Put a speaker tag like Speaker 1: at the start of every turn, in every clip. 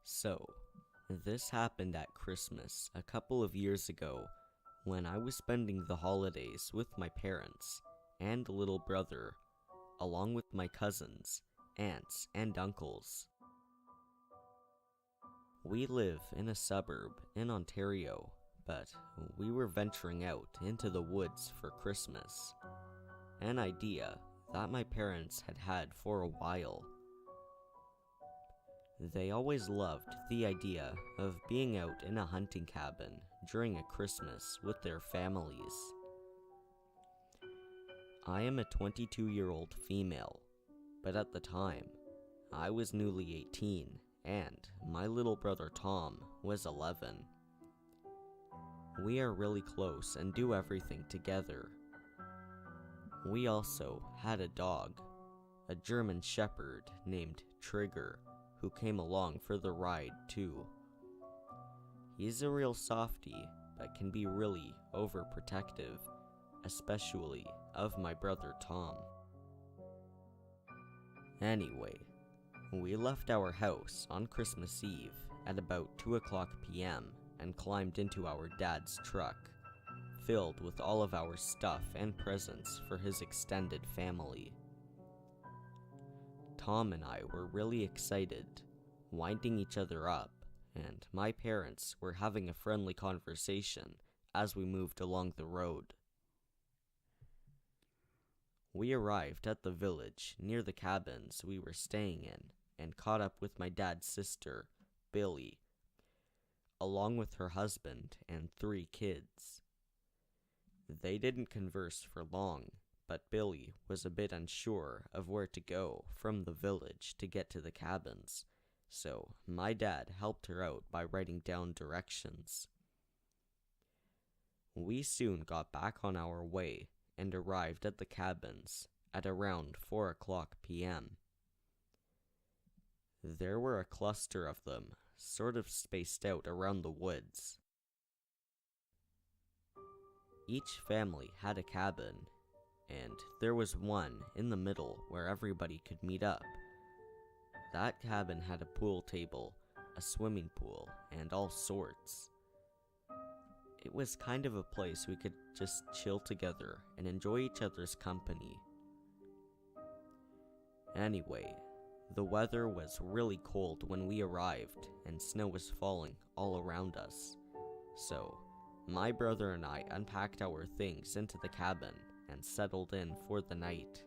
Speaker 1: So, this happened at Christmas a couple of years ago when I was spending the holidays with my parents and little brother, along with my cousins, aunts, and uncles. We live in a suburb in Ontario, but we were venturing out into the woods for Christmas, an idea that my parents had had for a while. They always loved the idea of being out in a hunting cabin during a Christmas with their families. I am a 22-year-old female, but at the time, I was newly 18 and my little brother Tom was 11. We are really close and do everything together. We also had a dog, a German Shepherd named Trigger, who came along for the ride too. He's a real softie, but can be really overprotective, especially of my brother Tom. Anyway, we left our house on Christmas Eve at about 2:00 p.m. and climbed into our dad's truck, filled with all of our stuff and presents for his extended family. Tom and I were really excited, winding each other up, and my parents were having a friendly conversation as we moved along the road. We arrived at the village near the cabins we were staying in and caught up with my dad's sister, Billy, along with her husband and 3 kids. They didn't converse for long, but Billy was a bit unsure of where to go from the village to get to the cabins, so my dad helped her out by writing down directions. We soon got back on our way and arrived at the cabins at around 4:00 p.m. There were a cluster of them, sort of spaced out around the woods. Each family had a cabin, and there was one in the middle where everybody could meet up. That cabin had a pool table, a swimming pool, and all sorts. It was kind of a place we could just chill together and enjoy each other's company. Anyway, the weather was really cold when we arrived, and snow was falling all around us. So, my brother and I unpacked our things into the cabin and settled in for the night.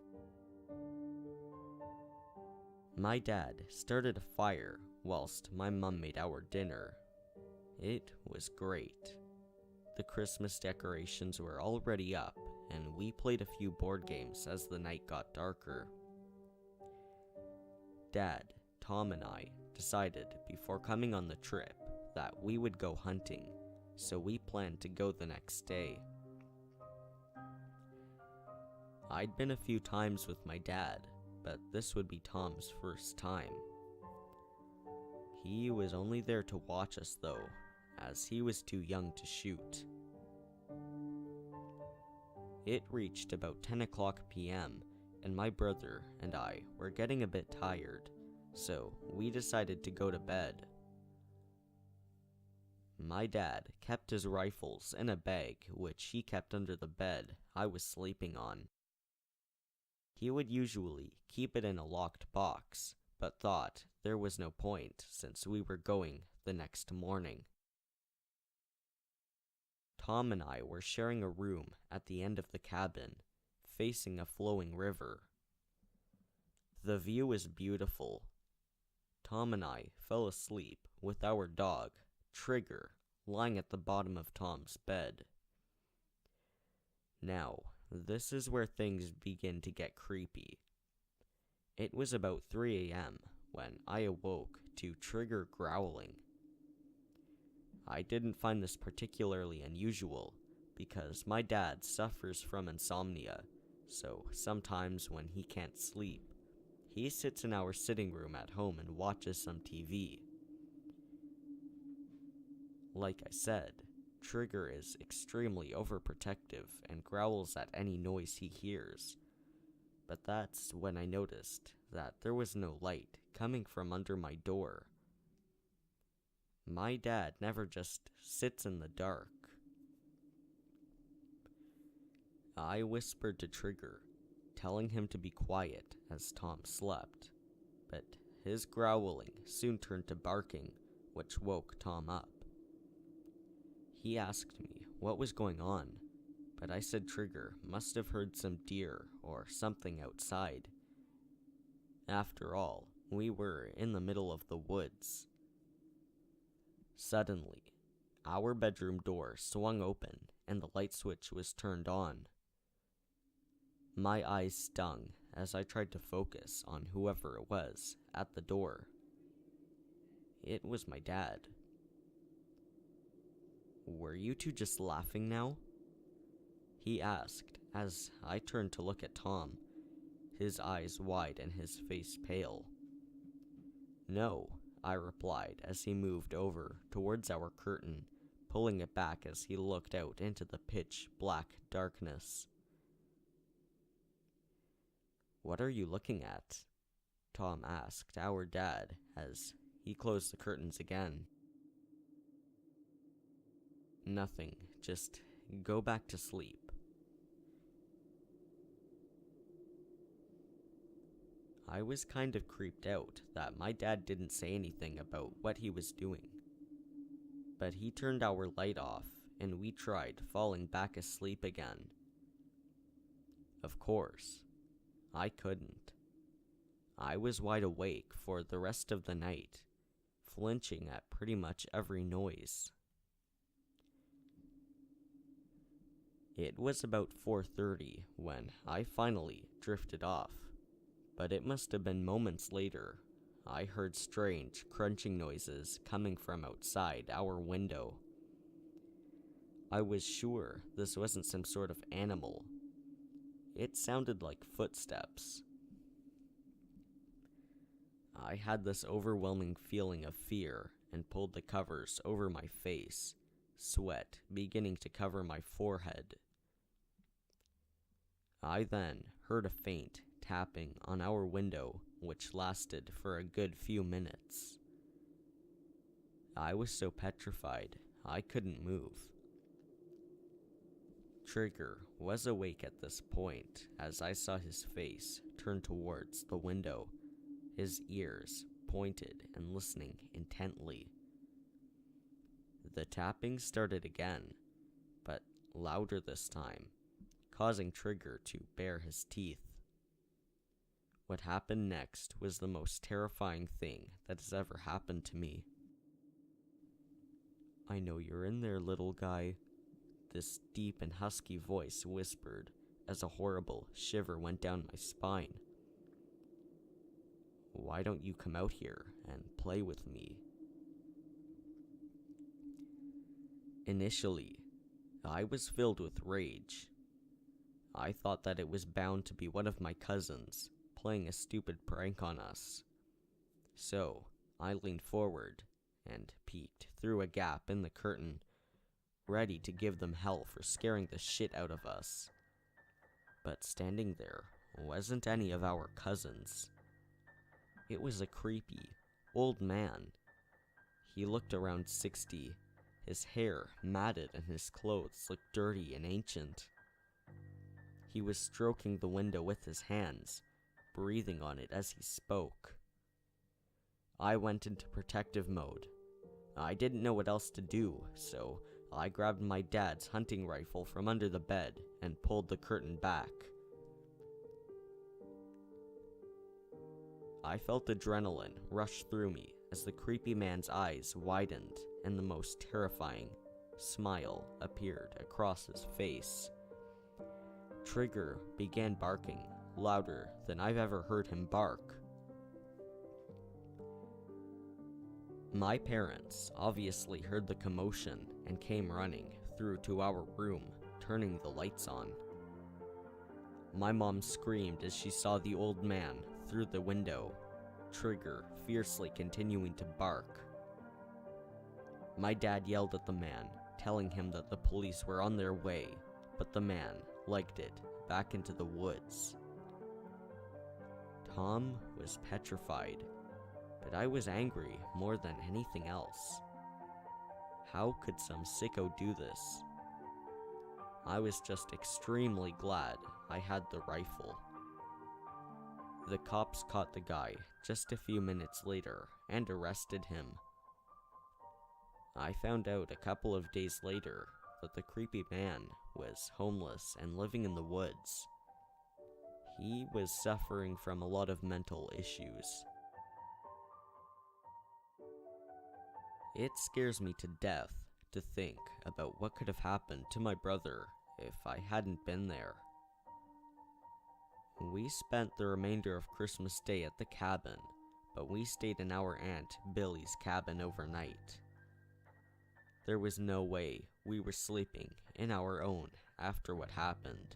Speaker 1: My dad started a fire whilst my mum made our dinner. It was great. The Christmas decorations were already up, and we played a few board games as the night got darker. Dad, Tom, and I decided before coming on the trip that we would go hunting, so we planned to go the next day. I'd been a few times with my dad, but this would be Tom's first time. He was only there to watch us though, as he was too young to shoot. It reached about 10:00 p.m., and my brother and I were getting a bit tired, so we decided to go to bed. My dad kept his rifles in a bag which he kept under the bed I was sleeping on. He would usually keep it in a locked box, but thought there was no point since we were going the next morning. Tom and I were sharing a room at the end of the cabin, facing a flowing river. The view was beautiful. Tom and I fell asleep with our dog, Trigger, lying at the bottom of Tom's bed. Now, this is where things begin to get creepy. It was about 3 a.m. when I awoke to Trigger growling. I didn't find this particularly unusual because my dad suffers from insomnia, so sometimes when he can't sleep, he sits in our sitting room at home and watches some TV. Like I said, Trigger is extremely overprotective and growls at any noise he hears. But that's when I noticed that there was no light coming from under my door. My dad never just sits in the dark. I whispered to Trigger, telling him to be quiet as Tom slept, but his growling soon turned to barking, which woke Tom up. He asked me what was going on, but I said Trigger must have heard some deer or something outside. After all, we were in the middle of the woods. Suddenly, our bedroom door swung open and the light switch was turned on. My eyes stung as I tried to focus on whoever it was at the door. It was my dad. "Were you two just laughing now?" he asked as I turned to look at Tom, his eyes wide and his face pale. "No," I replied as he moved over towards our curtain, pulling it back as he looked out into the pitch black darkness. "What are you looking at?" Tom asked our dad as he closed the curtains again. "Nothing, just go back to sleep." I was kind of creeped out that my dad didn't say anything about what he was doing. But he turned our light off and we tried falling back asleep again. Of course, I couldn't. I was wide awake for the rest of the night, flinching at pretty much every noise. It was about 4:30 when I finally drifted off, but it must have been moments later. I heard strange crunching noises coming from outside our window. I was sure this wasn't some sort of animal. It sounded like footsteps. I had this overwhelming feeling of fear and pulled the covers over my face, sweat beginning to cover my forehead. I then heard a faint tapping on our window, which lasted for a good few minutes. I was so petrified, I couldn't move. Trigger was awake at this point as I saw his face turn towards the window, his ears pointed and listening intently. The tapping started again, but louder this time, causing Trigger to bare his teeth. What happened next was the most terrifying thing that has ever happened to me. "I know you're in there, little guy," this deep and husky voice whispered as a horrible shiver went down my spine. "Why don't you come out here and play with me?" Initially, I was filled with rage. I thought that it was bound to be one of my cousins playing a stupid prank on us. So, I leaned forward and peeked through a gap in the curtain, ready to give them hell for scaring the shit out of us. But standing there wasn't any of our cousins. It was a creepy, old man. He looked around 60, his hair matted and his clothes looked dirty and ancient. He was stroking the window with his hands, breathing on it as he spoke. I went into protective mode. I didn't know what else to do, so I grabbed my dad's hunting rifle from under the bed and pulled the curtain back. I felt adrenaline rush through me as the creepy man's eyes widened and the most terrifying smile appeared across his face. Trigger began barking louder than I've ever heard him bark. My parents obviously heard the commotion and came running through to our room, turning the lights on. My mom screamed as she saw the old man through the window, Trigger fiercely continuing to bark. My dad yelled at the man, telling him that the police were on their way, but the man legged it back into the woods. Tom was petrified, but I was angry more than anything else. How could some sicko do this? I was just extremely glad I had the rifle. The cops caught the guy just a few minutes later and arrested him. I found out a couple of days later that the creepy man was homeless and living in the woods. He was suffering from a lot of mental issues. It scares me to death to think about what could have happened to my brother if I hadn't been there. We spent the remainder of Christmas Day at the cabin, but we stayed in our Aunt Billy's cabin overnight. There was no way we were sleeping in our own after what happened.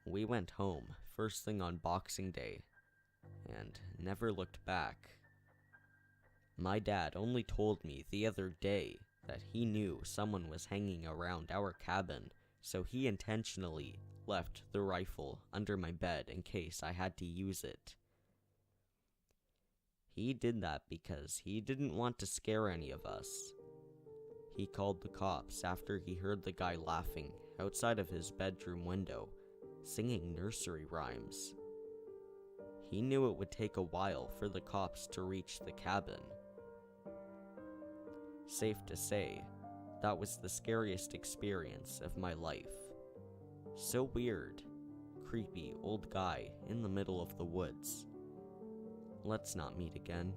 Speaker 1: We went home first thing on Boxing Day and never looked back. My dad only told me the other day that he knew someone was hanging around our cabin, so he intentionally left the rifle under my bed in case I had to use it. He did that because he didn't want to scare any of us. He called the cops after he heard the guy laughing outside of his bedroom window, singing nursery rhymes. He knew it would take a while for the cops to reach the cabin. Safe to say, that was the scariest experience of my life. So weird, creepy old guy in the middle of the woods. Let's not meet again.